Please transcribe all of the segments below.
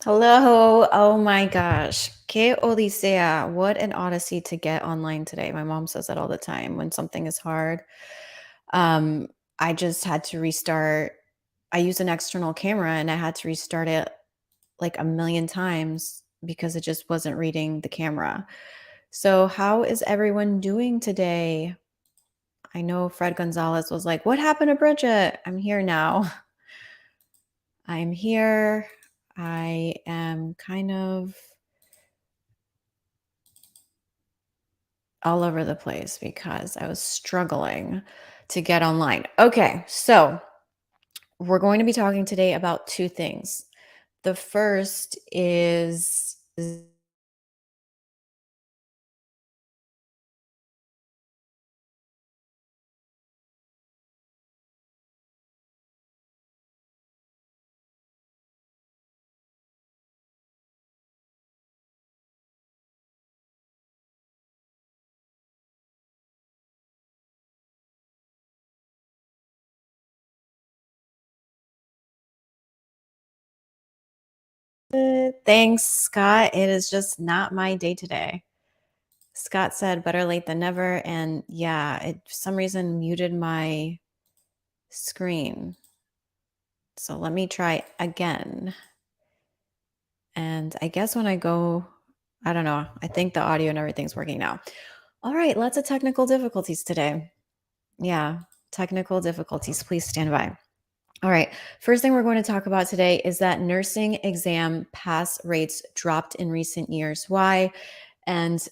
Hello. Oh my gosh. Que odisea. What an odyssey to get online today. My mom says that all the time when something is hard. Um, I just had to restart. I use an external camera and I had to restart it like a million times because it just wasn't reading the camera. So, how is everyone doing today? I know Fred Gonzalez was like, "What happened to Bridget?" I'm here now. I'm here. I am kind of all over the place because I was struggling to get online. Okay, so we're going to be talking today about two things. The first is thanks, Scott. It is just not my day today. Scott said better late than never. And yeah, it for some reason muted my screen. So let me try again. And I guess when I go, I don't know, I think the audio and everything's working now. All right, lots of technical difficulties today. Yeah, technical difficulties. Please stand by. All right, first thing we're going to talk about today is that nursing exam pass rates dropped in recent years. Why? And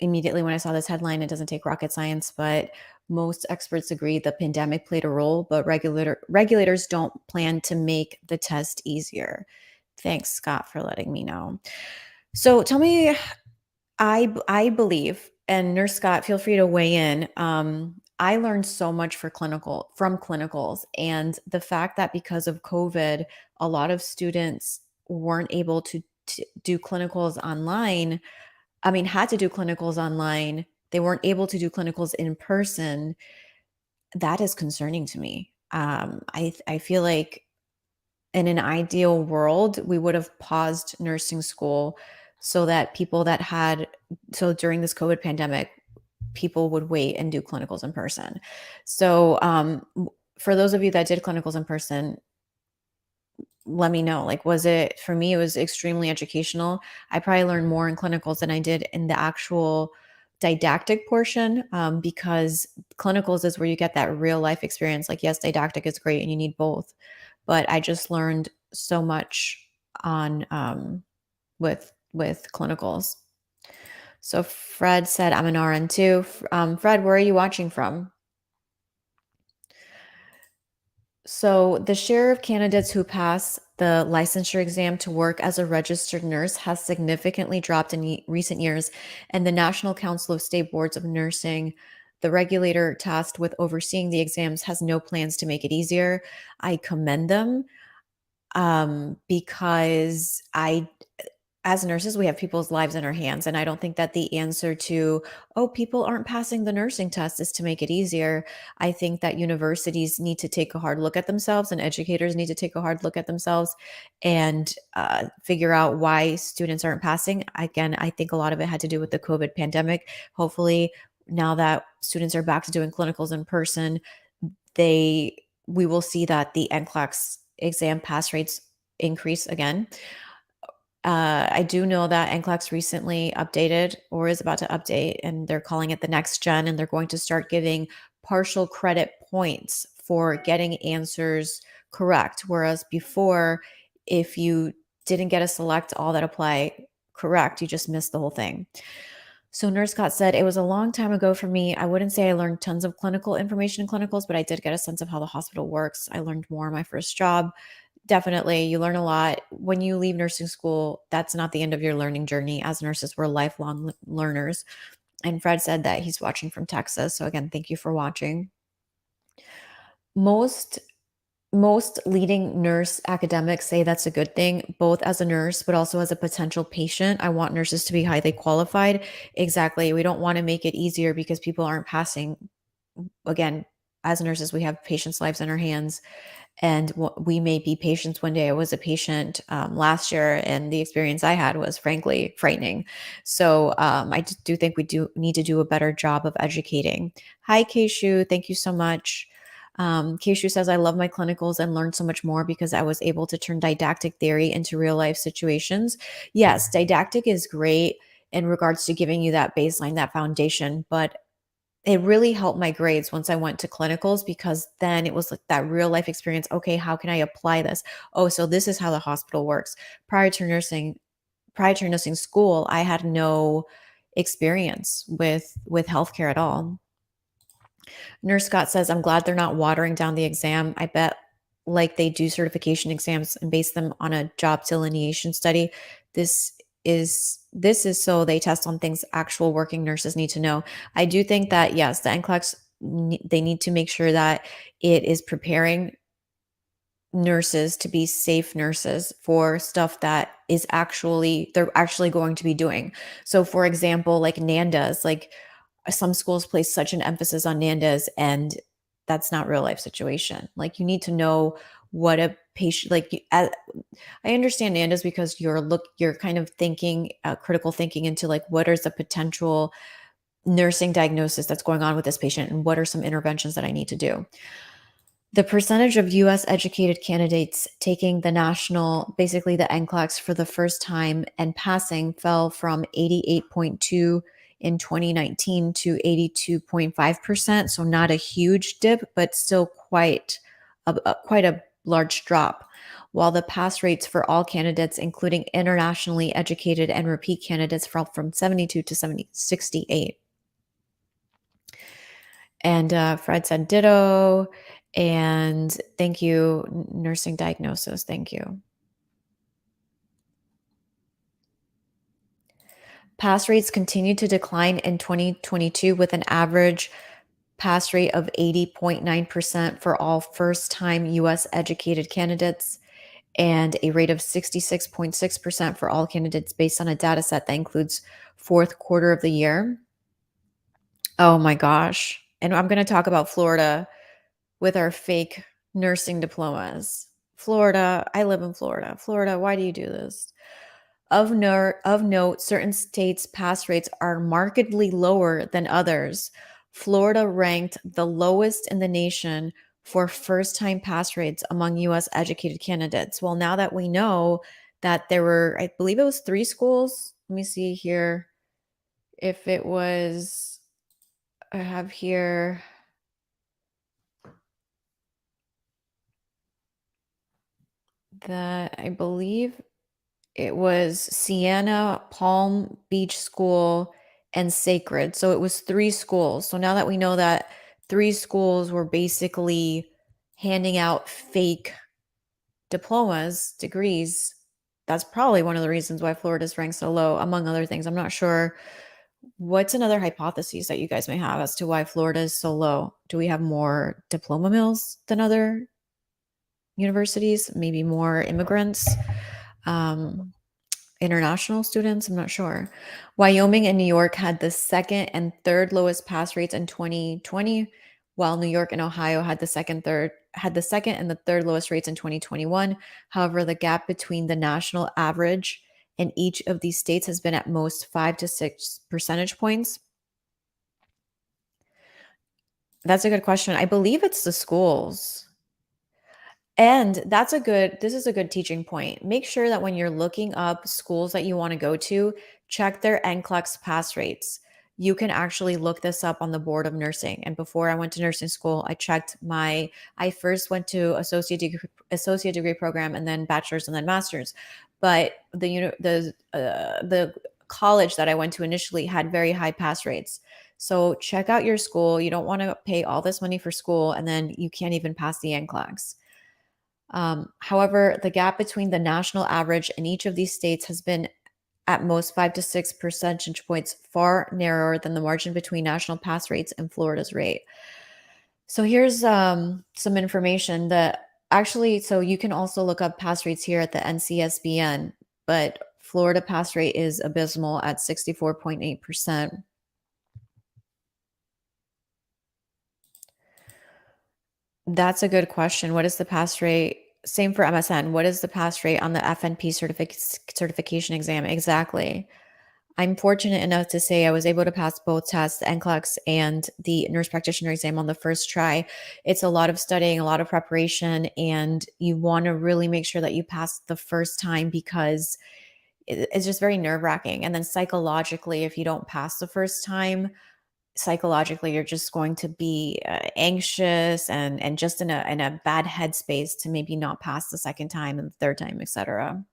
immediately when I saw this headline, it doesn't take rocket science, but most experts agree the pandemic played a role, but regulators don't plan to make the test easier. Thanks, Scott, for letting me know. So tell me, I believe, and Nurse Scott, feel free to weigh in. I learned so much from clinicals, and the fact that because of COVID, a lot of students weren't able to do clinicals online. I mean, had to do clinicals online. They weren't able to do clinicals in person. That is concerning to me. I feel like in an ideal world, we would have paused nursing school so that people that had so during this COVID pandemic, people would wait and do clinicals in person. So, for those of you that did clinicals in person, let me know. Like, was it for me? It was extremely educational. I probably learned more in clinicals than I did in the actual didactic portion because clinicals is where you get that real life experience. Like, yes, didactic is great and you need both, but I just learned so much on with clinicals. So Fred said, "I'm an RN too." Fred, where are you watching from? So, the share of candidates who pass the licensure exam to work as a registered nurse has significantly dropped in recent years, and the National Council of State Boards of Nursing, the regulator tasked with overseeing the exams, has no plans to make it easier. I commend them because as nurses, we have people's lives in our hands. And I don't think that the answer to, oh, people aren't passing the nursing test is to make it easier. I think that universities need to take a hard look at themselves and educators need to take a hard look at themselves and figure out why students aren't passing. Again, I think a lot of it had to do with the COVID pandemic. Hopefully, now that students are back to doing clinicals in person, we will see that the NCLEX exam pass rates increase again. I do know that NCLEX recently updated or is about to update, and they're calling it the next gen, and they're going to start giving partial credit points for getting answers correct. Whereas before, if you didn't get a select all that apply correct, you just missed the whole thing. So Nurse Scott said, it was a long time ago for me. I wouldn't say I learned tons of clinical information in clinicals, but I did get a sense of how the hospital works. I learned more in my first job. Definitely, you learn a lot. When you leave nursing school, that's not the end of your learning journey. As nurses, we're lifelong learners. And Fred said that he's watching from Texas. So again, thank you for watching. Most most leading nurse academics say that's a good thing, both as a nurse, but also as a potential patient. I want nurses to be highly qualified. Exactly. We don't want to make it easier because people aren't passing. Again, as nurses, we have patients' lives in our hands. And we may be patients one day. I was a patient last year, and the experience I had was frankly frightening. So I just do think we do need to do a better job of educating. Hi, Keishu. Thank you so much. Keishu says, I love my clinicals and learned so much more because I was able to turn didactic theory into real life situations. Yes, didactic is great in regards to giving you that baseline, that foundation, but it really helped my grades once I went to clinicals because then it was like that real life experience. Okay, how can I apply this? Oh, so this is how the hospital works. Prior to nursing, prior to nursing school, I had no experience with healthcare at all. Nurse Scott says, I'm glad they're not watering down the exam. I bet like they do certification exams and base them on a job delineation study. This this is so they test on things actual working nurses need to know. I do think that yes, the NCLEX they need to make sure that it is preparing nurses to be safe nurses for stuff that is actually they're actually going to be doing. So for example, like NANDAs, like some schools place such an emphasis on NANDAs and that's not real life situation. Like you need to know what a patient I understand NANDAs because you're kind of thinking critical thinking into like what is the potential nursing diagnosis that's going on with this patient and what are some interventions that I need to do. The percentage of US educated candidates taking the national, basically the NCLEX for the first time and passing fell from 88.2 in 2019 to 82.5%. So not a huge dip, but still quite a large drop. While the pass rates for all candidates, including internationally educated and repeat candidates, fell from 72 to 68. And Fred said ditto. And thank you, nursing diagnosis. Thank you. Pass rates continued to decline in 2022 with an average pass rate of 80.9% for all first time US educated candidates and a rate of 66.6% for all candidates based on a data set that includes fourth quarter of the year. Oh my gosh. And I'm going to talk about Florida with our fake nursing diplomas. Florida, I live in Florida. Florida, why do you do this? Of note, certain states' pass rates are markedly lower than others. Florida ranked the lowest in the nation for first time pass rates among US educated candidates. Well, now that we know that there were, I believe it was 3 schools. Let me see here. If it was, I have here that I believe it was Sienna, Palm Beach School, and Sacred. So it was 3 schools. So now that we know that 3 schools were basically handing out fake diplomas, degrees, that's probably one of the reasons why Florida's ranked so low, among other things. I'm not sure. What's another hypothesis that you guys may have as to why Florida is so low? Do we have more diploma mills than other universities? Maybe more immigrants? Um, International students, I'm not sure. Wyoming and New York had the second and third lowest pass rates in 2020, while New York and Ohio had the second and the third lowest rates in 2021. However, the gap between the national average and each of these states has been at most 5 to 6 percentage points. That's a good question. I believe it's the schools. And this is a good teaching point. Make sure that when you're looking up schools that you want to go to, check their NCLEX pass rates. You can actually look this up on the board of nursing. And before I went to nursing school, I first went to associate degree program and then bachelor's and then master's. But the college that I went to initially had very high pass rates. So check out your school. You don't want to pay all this money for school and then you can't even pass the NCLEX. However, the gap between the national average in each of these states has been at most 5 to 6 percentage points far narrower than the margin between national pass rates and Florida's rate. So here's some information that actually, so you can also look up pass rates here at the NCSBN, but Florida pass rate is abysmal at 64.8%. That's a good question. What is the pass rate? Same for MSN. What is the pass rate on the FNP certification exam? Exactly. I'm fortunate enough to say I was able to pass both tests, the NCLEX and the nurse practitioner exam on the first try. It's a lot of studying, a lot of preparation, and you want to really make sure that you pass the first time because it's just very nerve wracking. And then psychologically, if you don't pass the first time, psychologically you're just going to be anxious and just in a bad headspace to maybe not pass the second time and the third time, etc.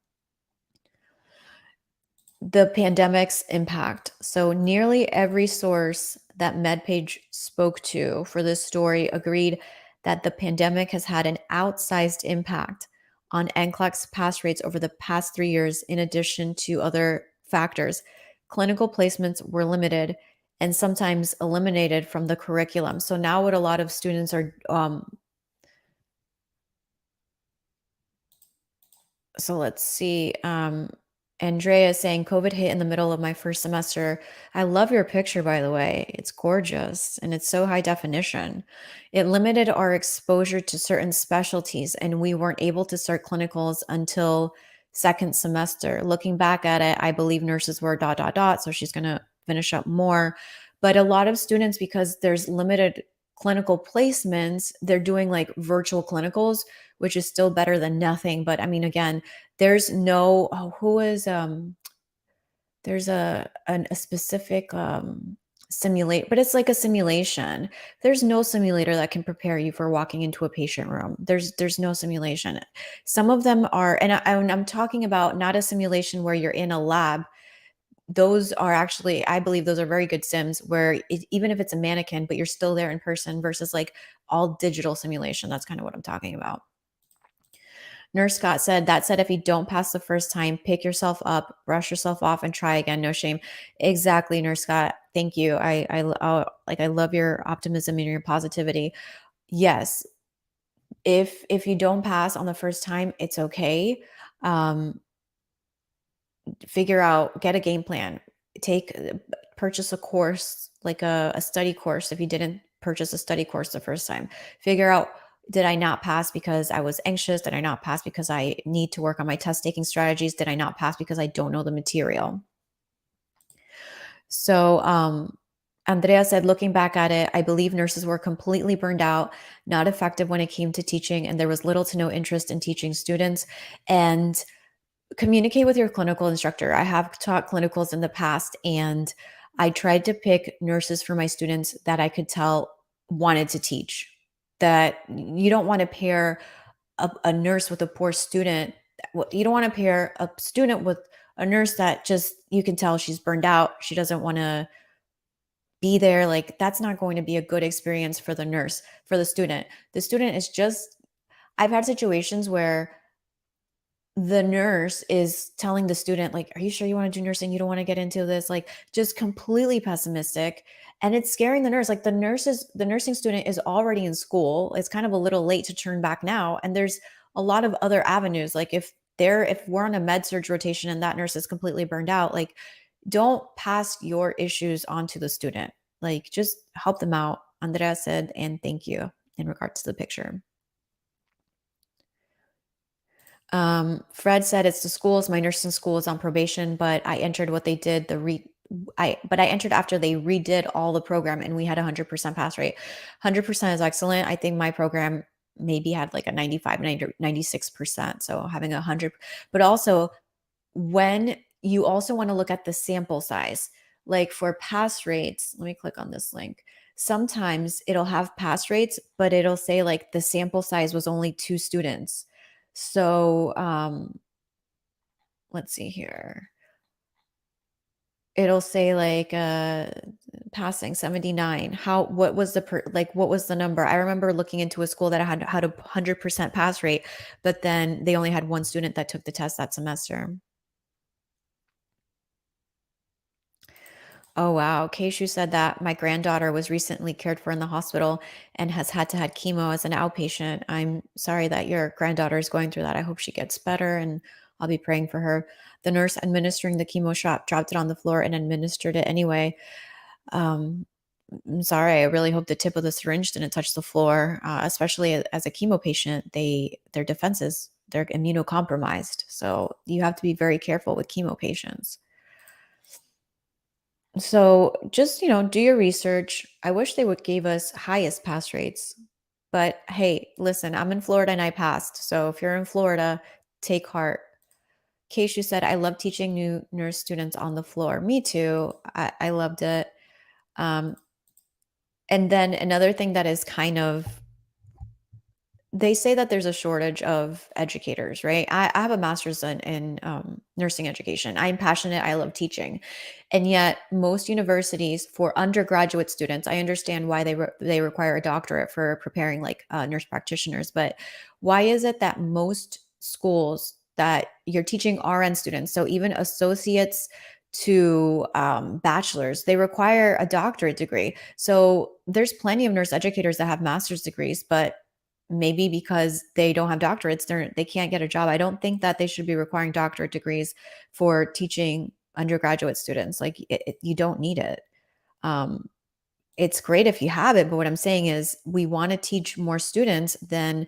The pandemic's impact. So nearly every source that MedPage spoke to for this story agreed that the pandemic has had an outsized impact on NCLEX pass rates over the past 3 years, in addition to other factors. Clinical placements were limited and sometimes eliminated from the curriculum. So now what a lot of students are so let's see. Andrea is saying COVID hit in the middle of my first semester. I love your picture, by the way. It's gorgeous and it's so high definition. It limited our exposure to certain specialties, and we weren't able to start clinicals until second semester. Looking back at it, I believe nurses were dot dot dot. So she's going to finish up more. But a lot of students, because there's limited clinical placements, they're doing like virtual clinicals, which is still better than nothing. But I mean, again, there's no who is there's a specific simulate, but it's like a simulation. There's no simulator that can prepare you for walking into a patient room. There's no simulation. Some of them are, and I'm talking about not a simulation where you're in a lab. Those are actually, I believe those are very good sims where even if it's a mannequin, but you're still there in person versus like all digital simulation. That's kind of what I'm talking about. Nurse Scott said, that said, if you don't pass the first time, pick yourself up, brush yourself off, and try again. No shame. Exactly, Nurse Scott. Thank you. I love your optimism and your positivity. Yes, if you don't pass on the first time, it's okay. Um, Figure out, get a game plan, take purchase a course, like a study course if you didn't purchase a study course the first time. Figure out, did I not pass because I was anxious? Did I not pass because I need to work on my test taking strategies? Did I not pass because I don't know the material? So Andrea said, looking back at it, I believe nurses were completely burned out, not effective when it came to teaching, and there was little to no interest in teaching students. And communicate with your clinical instructor. I have taught clinicals in the past, and I tried to pick nurses for my students that I could tell wanted to teach. That you don't want to pair a nurse with a poor student. You don't want to pair a student with a nurse that just, you can tell she's burned out. She doesn't want to be there. Like, that's not going to be a good experience for the nurse, for the student. The student is just, I've had situations where the nurse is telling the student, like, are you sure you want to do nursing? You don't want to get into this, like, just completely pessimistic. And it's scaring the nurse. Like, the nursing student is already in school. It's kind of a little late to turn back now. And there's a lot of other avenues. Like, if we're on a med surge rotation and that nurse is completely burned out, like, don't pass your issues on to the student. Like, just help them out. Andrea said, and thank you in regards to the picture. Fred said, it's the schools. My nursing school is on probation, but I entered what they did. I entered after they redid all the program, and we had 100% pass rate. 100% is excellent. I think my program maybe had like a 95, 96%. So having 100, but also when you also want to look at the sample size, like for pass rates, let me click on this link. Sometimes it'll have pass rates, but it'll say like the sample size was only 2 students. So let's see here. It'll say like passing 79. What was what was the number? I remember looking into a school that had a 100% pass rate, but then they only had 1 student that took the test that semester. Oh, wow. Keishu said that my granddaughter was recently cared for in the hospital and has had to had chemo as an outpatient. I'm sorry that your granddaughter is going through that. I hope she gets better, and I'll be praying for her. The nurse administering the chemo shot dropped it on the floor and administered it anyway. Um, I'm sorry. I really hope the tip of the syringe didn't touch the floor, especially as a chemo patient. Their defenses, they're immunocompromised. So you have to be very careful with chemo patients. So just, do your research. I wish they would give us highest pass rates. But hey, listen, I'm in Florida and I passed. So if you're in Florida, take heart. Case you said, I love teaching new nurse students on the floor. Me too. I loved it. Um, and then another thing that is kind of, they say that there's a shortage of educators, right? I have a master's in nursing education. I'm passionate. I love teaching. And yet, most universities for undergraduate students, I understand why they require a doctorate for preparing like nurse practitioners. But why is it that most schools that you're teaching RN students, so even associates to bachelors, they require a doctorate degree? So there's plenty of nurse educators that have master's degrees, but maybe because they don't have doctorates, they can't get a job. I don't think that they should be requiring doctorate degrees for teaching undergraduate students. Like you don't need it. Um, it's great if you have it, but what I'm saying is we want to teach more students than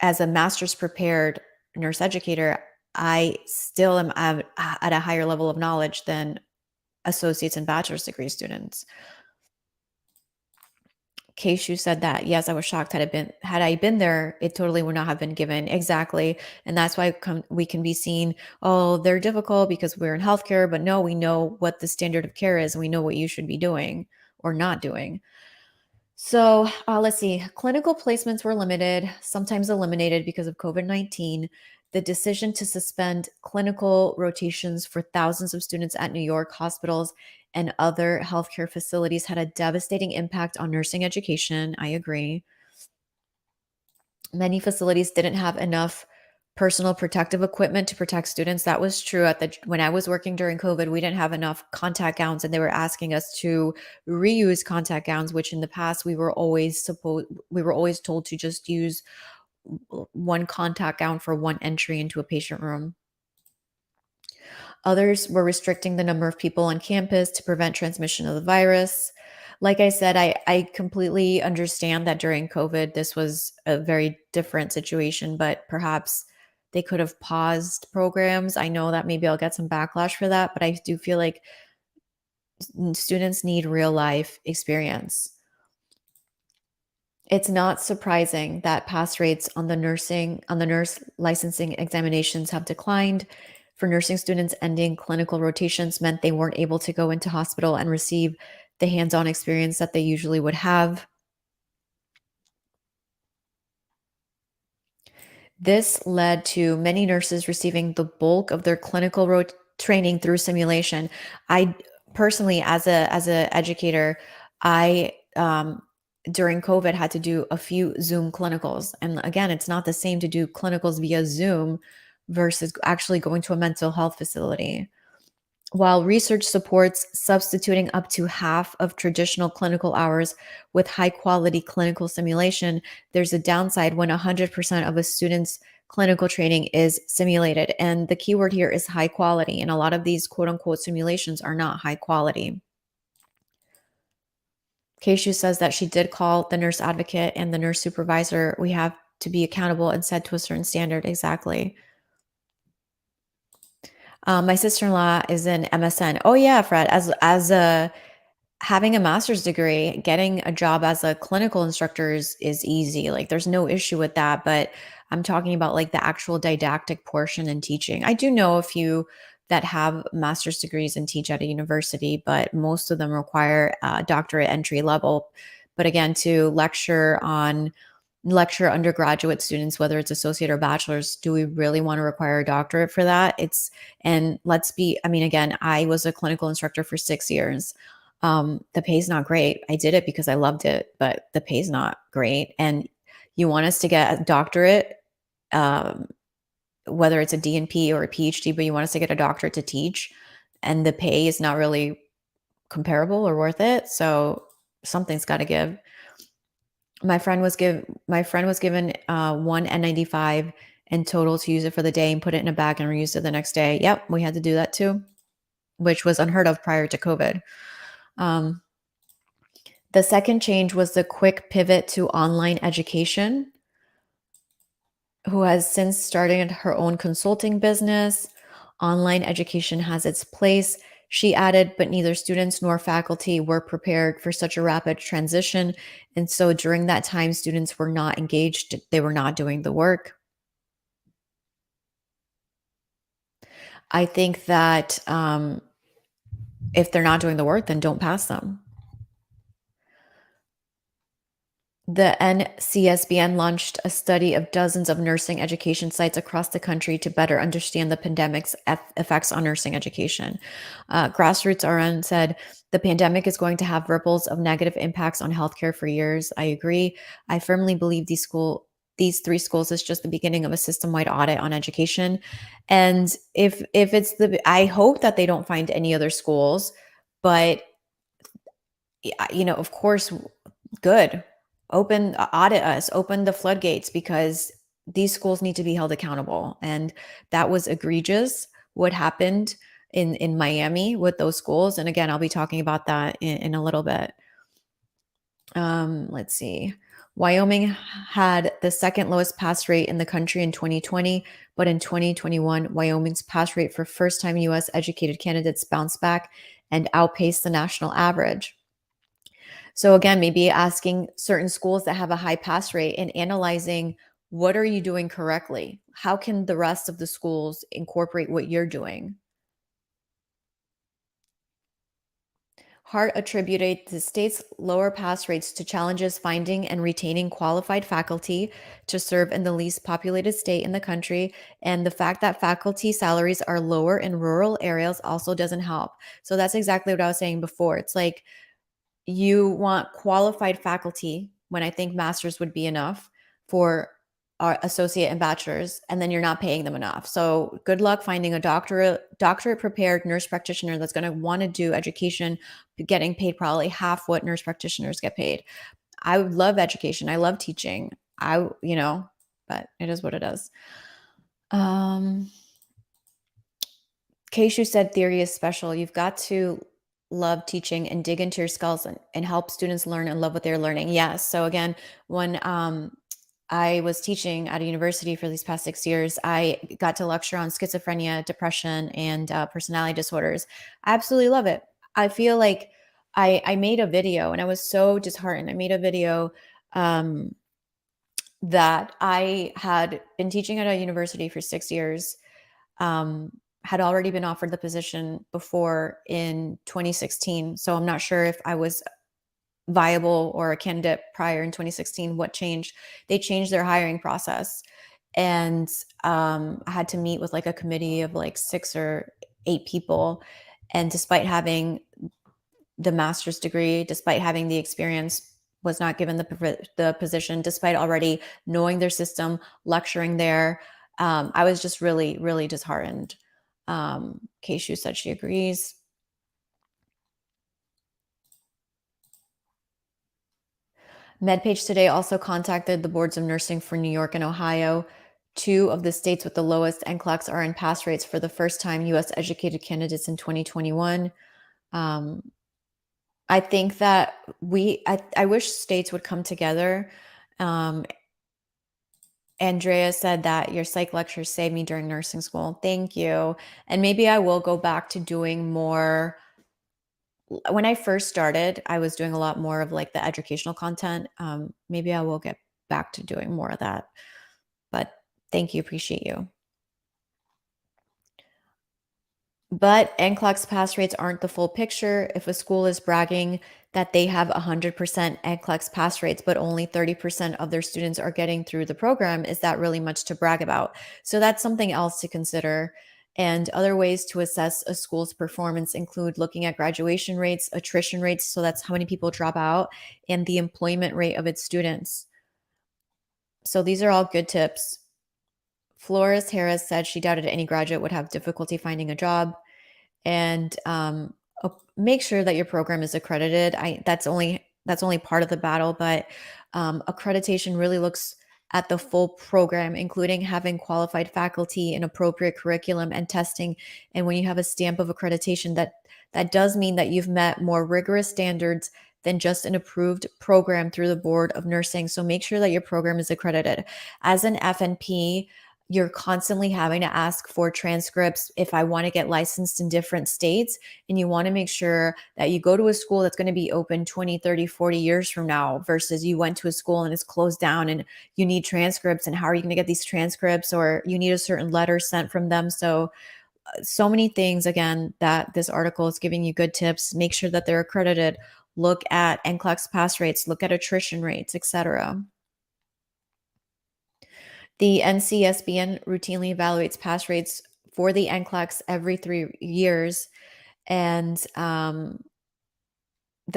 as a master's prepared nurse educator. I still am at a higher level of knowledge than associates and bachelor's degree students. Case you said that, yes, I was shocked. Had I been there, it totally would not have been given. Exactly. And that's why we can be seen, oh, they're difficult because we're in healthcare, but no, we know what the standard of care is and we know what you should be doing or not doing. So let's see. Clinical placements were limited, sometimes eliminated because of COVID-19. The decision to suspend clinical rotations for thousands of students at New York hospitals and other healthcare facilities had a devastating impact on nursing education. I agree. Many facilities didn't have enough personal protective equipment to protect students. That was true when I was working during COVID. We didn't have enough contact gowns, and they were asking us to reuse contact gowns, which in the past we were always told to just use one contact gown for one entry into a patient room. Others were restricting the number of people on campus to prevent transmission of the virus. Like I said, I completely understand that during COVID, this was a very different situation, but perhaps they could have paused programs. I know that maybe I'll get some backlash for that, but I do feel like students need real life experience. It's not surprising that pass rates on the nurse licensing examinations have declined. For nursing students, ending clinical rotations meant they weren't able to go into hospital and receive the hands-on experience that they usually would have. This led to many nurses receiving the bulk of their clinical training through simulation. I personally, as a educator, I during COVID had to do a few Zoom clinicals, and again, it's not the same to do clinicals via Zoom versus actually going to a mental health facility. While research supports substituting up to half of traditional clinical hours with high quality clinical simulation, there's a downside when 100% of a student's clinical training is simulated. And the keyword here is high quality. And a lot of these quote unquote simulations are not high quality. Keishu says that she did call the nurse advocate and the nurse supervisor. We have to be accountable and set to a certain standard. Exactly. My sister-in-law is in MSN. Oh yeah, Fred. As a having a master's degree, getting a job as a clinical instructor is easy. Like there's no issue with that. But I'm talking about like the actual didactic portion and teaching. I do know a few that have master's degrees and teach at a university, but most of them require doctorate entry level. But again, to lecture undergraduate students, whether it's associate or bachelor's, do we really want to require a doctorate for that? And let's be, I mean, again, I was a clinical instructor for 6 years. The pay's not great. I did it because I loved it, but the pay's not great. And you want us to get a doctorate, um, whether it's a DNP or a PhD, but you want us to get a doctorate to teach, and the pay is not really comparable or worth it. So something's got to give. My friend was given one N95 in total to use it for the day and put it in a bag and reused it the next day. Yep, we had to do that too, which was unheard of prior to COVID. Um, The second change was the quick pivot to online education, who has since started her own consulting business. Online education has its place, she added, but neither students nor faculty were prepared for such a rapid transition. And so during that time, students were not engaged, they were not doing the work. I think that if they're not doing the work, then don't pass them. The NCSBN launched a study of dozens of nursing education sites across the country to better understand the pandemic's effects on nursing education. Grassroots RN said the pandemic is going to have ripples of negative impacts on healthcare for years. I agree. I firmly believe these three schools is just the beginning of a system-wide audit on education. And if it's I hope that they don't find any other schools, but of course, good. Audit us, open the floodgates because these schools need to be held accountable. And that was egregious what happened in Miami with those schools. And again, I'll be talking about that in a little bit. Let's see. Wyoming had the second lowest pass rate in the country in 2020, but in 2021, Wyoming's pass rate for first time US educated candidates bounced back and outpaced the national average. So again, maybe asking certain schools that have a high pass rate and analyzing what are you doing correctly? How can the rest of the schools incorporate what you're doing? Hart attributed the state's lower pass rates to challenges finding and retaining qualified faculty to serve in the least populated state in the country. And the fact that faculty salaries are lower in rural areas also doesn't help. So that's exactly what I was saying before. It's like, you want qualified faculty when I think masters would be enough for our associate and bachelors, and then you're not paying them enough. So good luck finding a doctorate prepared nurse practitioner that's going to want to do education, getting paid probably half what nurse practitioners get paid. I love education. I love teaching. But it is what it is. Keishu said theory is special. You've got to love teaching and dig into your skills and help students learn and love what they're learning. Yes. So again, when I was teaching at a university for these past 6 years, I got to lecture on schizophrenia, depression, and personality disorders. I absolutely love it. I feel like I made a video and I was so disheartened. I made a video that I had been teaching at a university for 6 years, had already been offered the position before in 2016. So I'm not sure if I was viable or a candidate prior in 2016. What changed? They changed their hiring process. And I had to meet with like a committee of like 6 or 8 people. And despite having the master's degree, despite having the experience, was not given the position, despite already knowing their system, lecturing there. I was just really, really disheartened. Keishu said she agrees. MedPage Today also contacted the boards of nursing for New York and Ohio. 2 of the states with the lowest NCLEX are in pass rates for the first time US educated candidates in 2021. I think that I wish states would come together. Andrea said that your psych lectures saved me during nursing school. Thank you. And maybe I will go back to doing more. When I first started, I was doing a lot more of like the educational content. Maybe I will get back to doing more of that. But thank you. Appreciate you. But NCLEX pass rates aren't the full picture. If a school is bragging that they have 100% NCLEX pass rates, but only 30% of their students are getting through the program, is that really much to brag about? So that's something else to consider. And other ways to assess a school's performance include looking at graduation rates, attrition rates, so that's how many people drop out, and the employment rate of its students. So these are all good tips. Flores Harris said she doubted any graduate would have difficulty finding a job. And make sure that your program is accredited. That's only part of the battle, but accreditation really looks at the full program, including having qualified faculty and appropriate curriculum and testing. And when you have a stamp of accreditation, that does mean that you've met more rigorous standards than just an approved program through the Board of Nursing. So make sure that your program is accredited. As an FNP, you're constantly having to ask for transcripts if I want to get licensed in different states. And you want to make sure that you go to a school that's going to be open 20, 30, 40 years from now versus you went to a school and it's closed down and you need transcripts. And how are you going to get these transcripts? Or you need a certain letter sent from them. So many things, again, that this article is giving you good tips. Make sure that they're accredited. Look at NCLEX pass rates, look at attrition rates, etc. The NCSBN routinely evaluates pass rates for the NCLEX every 3 years, and the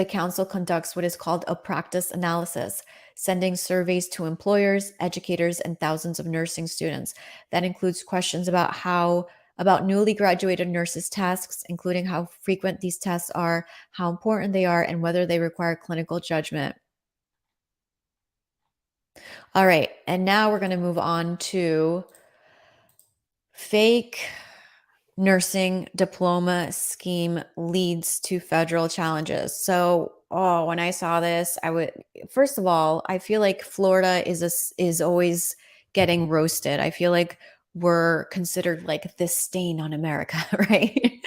council conducts what is called a practice analysis, sending surveys to employers, educators, and thousands of nursing students. That includes questions about newly graduated nurses' tasks, including how frequent these tests are, how important they are, and whether they require clinical judgment. All right, and now we're going to move on to fake nursing diploma scheme leads to federal challenges. So, when I saw this, first of all, I feel like Florida is always getting roasted. I feel like we're considered like this stain on America, right?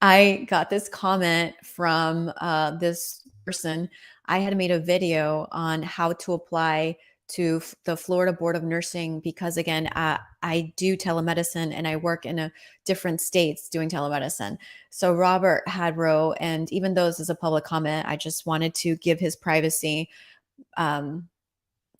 I got this comment from this person. I had made a video on how to apply to the Florida Board of Nursing because, again, I do telemedicine and I work in different states doing telemedicine. So Robert Hadrow, and even though this is a public comment, I just wanted to give his privacy,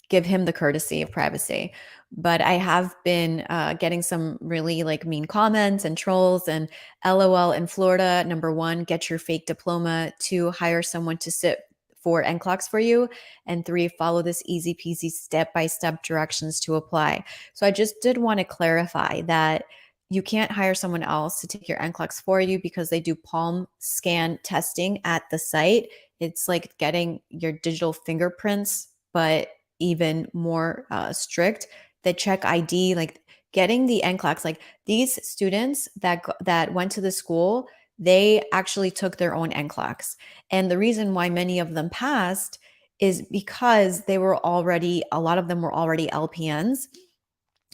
give him the courtesy of privacy. But I have been getting some really like mean comments and trolls and LOL in Florida. Number one, get your fake diploma. Two, hire someone to sit for NCLEX for you. And three, follow this easy peasy step-by-step directions to apply. So I just did want to clarify that you can't hire someone else to take your NCLEX for you because they do palm scan testing at the site. It's like getting your digital fingerprints, but even more strict. They check ID, like getting the NCLEX. Like these students that went to the school, they actually took their own NCLEX. And the reason why many of them passed is because a lot of them were already LPNs.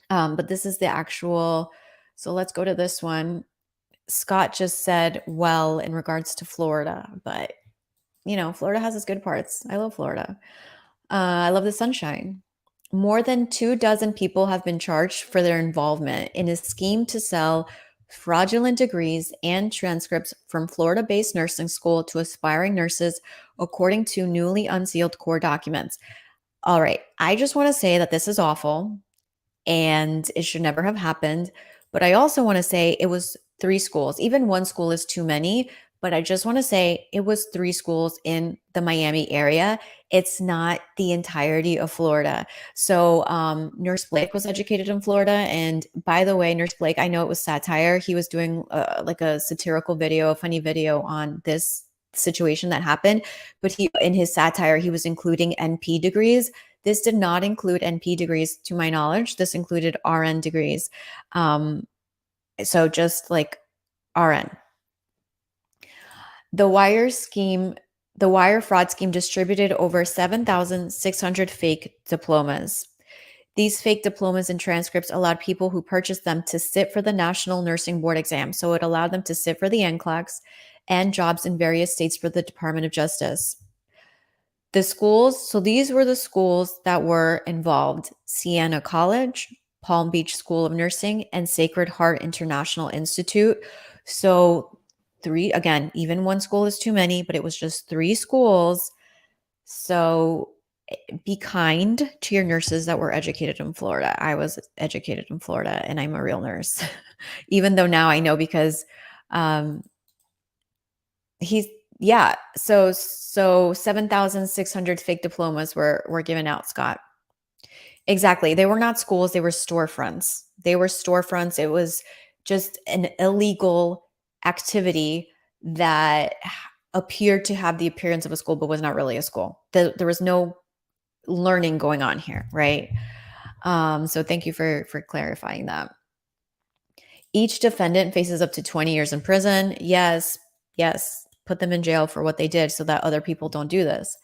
But this is the actual, so let's go to this one. Scott just said, well, in regards to Florida, but Florida has its good parts. I love Florida. I love the sunshine. More than 24 people have been charged for their involvement in a scheme to sell fraudulent degrees and transcripts from Florida-based nursing school to aspiring nurses, according to newly unsealed court documents. All right, I just want to say that this is awful and it should never have happened. But I also want to say it was 3 schools. Even one school is too many, but I just want to say it was 3 schools in the Miami area. It's not the entirety of Florida. So Nurse Blake was educated in Florida. And by the way, Nurse Blake, I know it was satire. He was doing like a satirical video, a funny video on this situation that happened. But in his satire, he was including NP degrees. This did not include NP degrees, to my knowledge. This included RN degrees. So just like RN. The wire fraud scheme distributed over 7,600 fake diplomas. These fake diplomas and transcripts allowed people who purchased them to sit for the National Nursing Board exam. So it allowed them to sit for the NCLEX and jobs in various states for the Department of Justice. The schools, so these were the schools that were involved: Siena College, Palm Beach School of Nursing, and Sacred Heart International Institute. So 3, again, even one school is too many, but it was just 3 schools. So be kind to your nurses that were educated in Florida. I was educated in Florida and I'm a real nurse, even though now I know because so 7,600 fake diplomas were given out, Scott. Exactly. They were not schools, they were storefronts. It was just an illegal activity that appeared to have the appearance of a school but was not really a school. There was no learning going on here, right? So thank you for clarifying that. Each defendant faces up to 20 years in prison. Yes. put them in jail for what they did so that other people don't do this.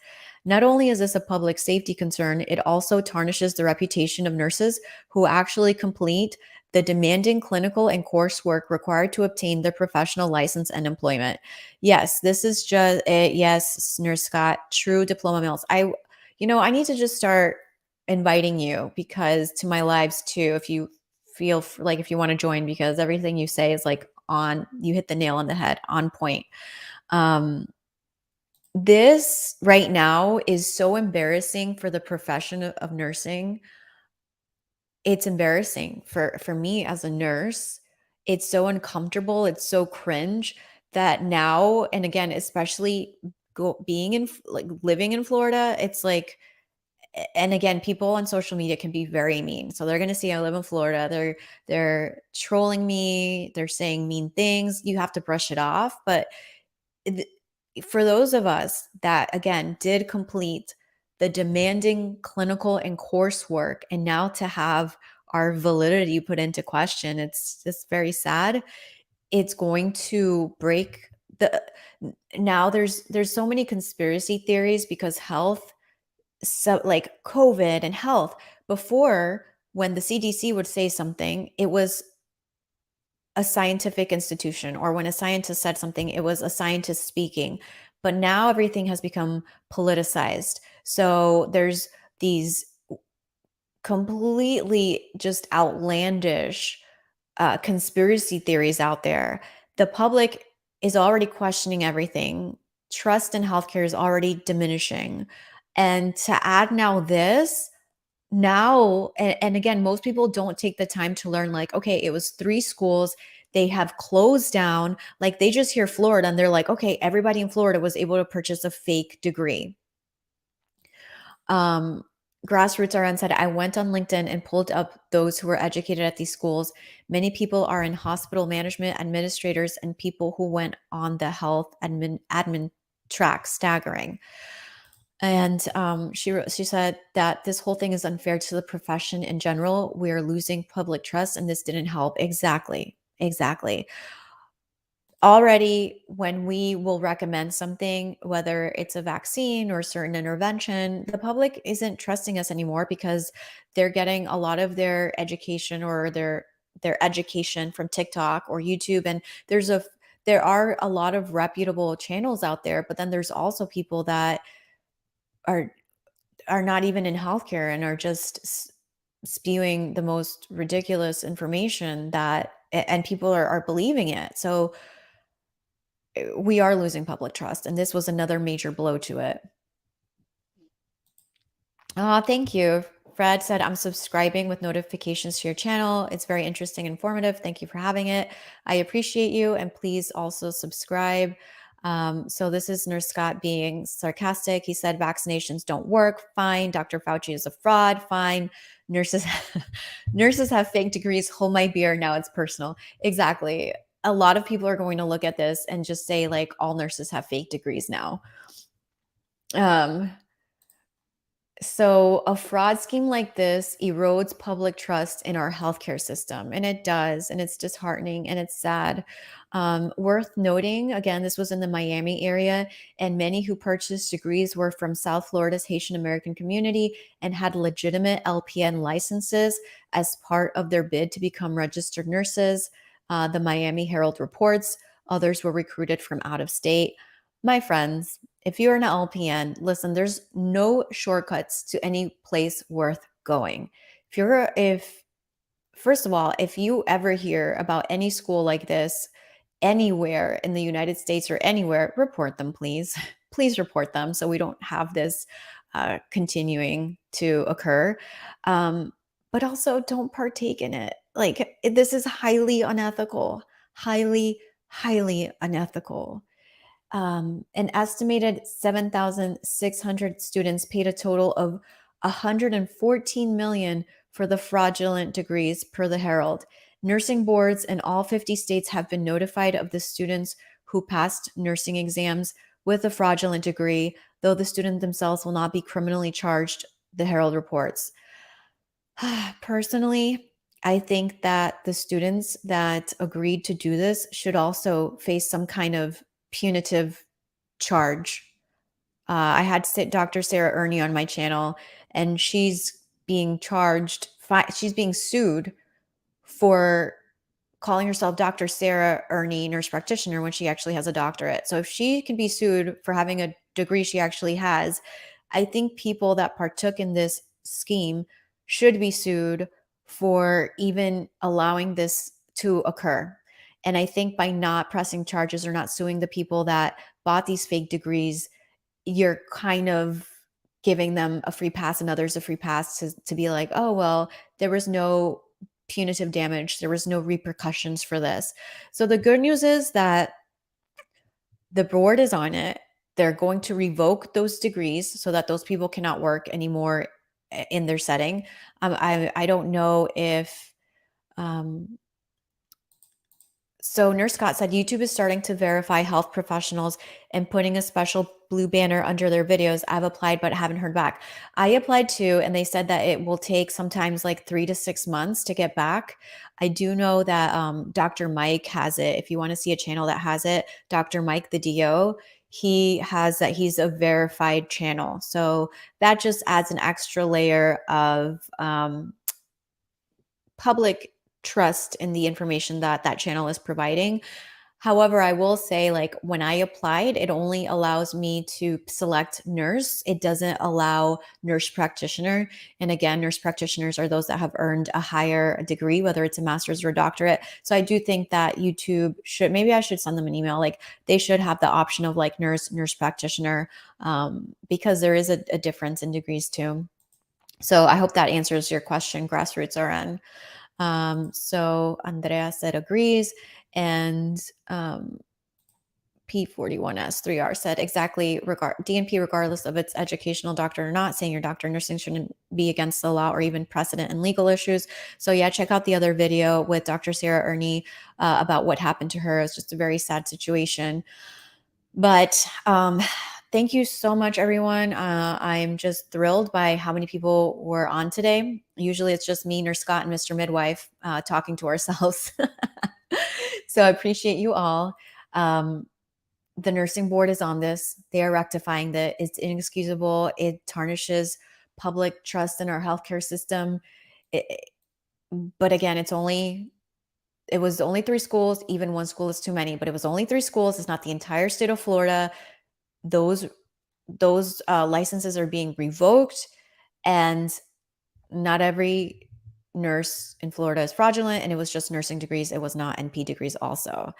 Not only is this a public safety concern, it also tarnishes the reputation of nurses who actually complete the demanding clinical and coursework required to obtain their professional license and employment. Yes, this is just it. Yes, Nurse Scott, true diploma mills. I need to just start inviting you because to my lives too, if you feel like if you want to join, because everything you say is like you hit the nail on the head, on point. Um, this right now is so embarrassing for the profession of nursing. It's embarrassing for me as a nurse. It's so uncomfortable, it's so cringe that now, and again, especially being in like living in Florida, it's like, and again, people on social media can be very mean. So they're going to see I live in Florida. They're trolling me, they're saying mean things. You have to brush it off, but th- for those of us that again did complete the demanding clinical and coursework and now to have our validity put into question, it's just very sad. It's going to break the now there's so many conspiracy theories because health, so like COVID and health, before when the CDC would say something, it was a scientific institution, or when a scientist said something, it was a scientist speaking. But now everything has become politicized. So there's these completely just outlandish conspiracy theories out there. The public is already questioning everything. Trust in healthcare is already diminishing. And to add now this, now and again, most people don't take the time to learn, like, okay, it was 3 schools, they have closed down, like, they just hear Florida and they're like, okay, everybody in Florida was able to purchase a fake degree. um Grassroots RN said, I went on LinkedIn and pulled up those who were educated at these schools. Many people are in hospital management, administrators, and people who went on the health admin track. Staggering. And she said that this whole thing is unfair to the profession in general. We are losing public trust, and this didn't help. Exactly, exactly. Already, when we will recommend something, whether it's a vaccine or a certain intervention, the public isn't trusting us anymore because they're getting a lot of their education or their education from TikTok or YouTube. And there are a lot of reputable channels out there, but then there's also people that are not even in healthcare and are just spewing the most ridiculous information and people are believing it. So we are losing public trust, and this was another major blow to it. Thank you. Fred said, I'm subscribing with notifications to your channel. It's very interesting and informative. Thank you for having it. I appreciate you. And please also subscribe. So this is Nurse Scott being sarcastic. He said, vaccinations don't work. Fine. Dr. Fauci is a fraud. Fine. Nurses, nurses have fake degrees. Hold my beer. Now it's personal. Exactly. A lot of people are going to look at this and just say, like, all nurses have fake degrees now. Um, so, a fraud scheme like this erodes public trust in our healthcare system, and it does, and it's disheartening and it's sad. Worth noting, again, this was in the Miami area, and many who purchased degrees were from South Florida's Haitian American community and had legitimate LPN licenses as part of their bid to become registered nurses. The Miami Herald reports others were recruited from out of state. My friends, if you're an LPN, listen, there's no shortcuts to any place worth going. If first of all, if you ever hear about any school like this anywhere in the United States or anywhere, report them, please. Please report them so we don't have this continuing to occur. Um, but also don't partake in it. Like, this is highly unethical, highly, highly unethical. An estimated 7,600 students paid a total of 114 million for the fraudulent degrees, per the Herald. Nursing boards in all 50 states have been notified of the students who passed nursing exams with a fraudulent degree, though the student themselves will not be criminally charged, the Herald reports. Personally, I think that the students that agreed to do this should also face some kind of punitive charge. I had Dr. Sarah Ernie on my channel, and she's being charged. She's being sued for calling herself Dr. Sarah Ernie, nurse practitioner, when she actually has a doctorate. So if she can be sued for having a degree she actually has, I think people that partook in this scheme should be sued for even allowing this to occur. And I think by not pressing charges or not suing the people that bought these fake degrees, you're kind of giving them a free pass and others a free pass to be like, oh, well, there was no punitive damage. There was no repercussions for this. So the good news is that the board is on it. They're going to revoke those degrees so that those people cannot work anymore in their setting. I don't know if so Nurse Scott said YouTube is starting to verify health professionals and putting a special blue banner under their videos. I've applied but haven't heard back. I applied too, and they said that it will take sometimes like 3 to 6 months to get back. I do know that Dr. Mike has it. If you want to see a channel that has it, Dr. Mike, the DO, he has that. He's a verified channel. So that just adds an extra layer of public trust in the information that that channel is providing. However, I will say, like, when I applied, it only allows me to select nurse. It doesn't allow nurse practitioner. And again, nurse practitioners are those that have earned a higher degree, whether it's a master's or a doctorate. So I do think that YouTube should, maybe I should send them an email. Like, they should have the option of like nurse practitioner, because there is a difference in degrees too. So I hope that answers your question, Grassroots RN. So Andrea said agrees, and P41S3R said exactly, DNP, regardless of its educational doctor or not, saying your doctor of nursing shouldn't be against the law or even precedent and legal issues. So yeah, check out the other video with Dr. Sarah Ernie about what happened to her. It's just a very sad situation. But thank you so much, everyone. I'm just thrilled by how many people were on today. Usually it's just me, Nurse Scott, and Mr. Midwife talking to ourselves. So I appreciate you all. The nursing board is on this. They are rectifying that. It's inexcusable. It tarnishes public trust in our healthcare system. But again, it was only 3 schools. Even 1 school is too many, but it was only 3 schools. It's not the entire state of Florida. Those licenses are being revoked, and not every nurse in Florida is fraudulent, and it was just nursing degrees. It was not NP degrees also.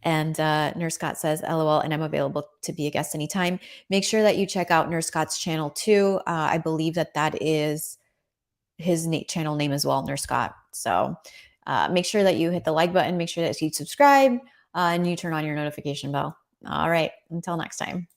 And Nurse Scott says, LOL, and I'm available to be a guest anytime. Make sure that you check out Nurse Scott's channel too. I believe that is his channel name as well, Nurse Scott. So make sure that you hit the like button, make sure that you subscribe, and you turn on your notification bell. All right, until next time.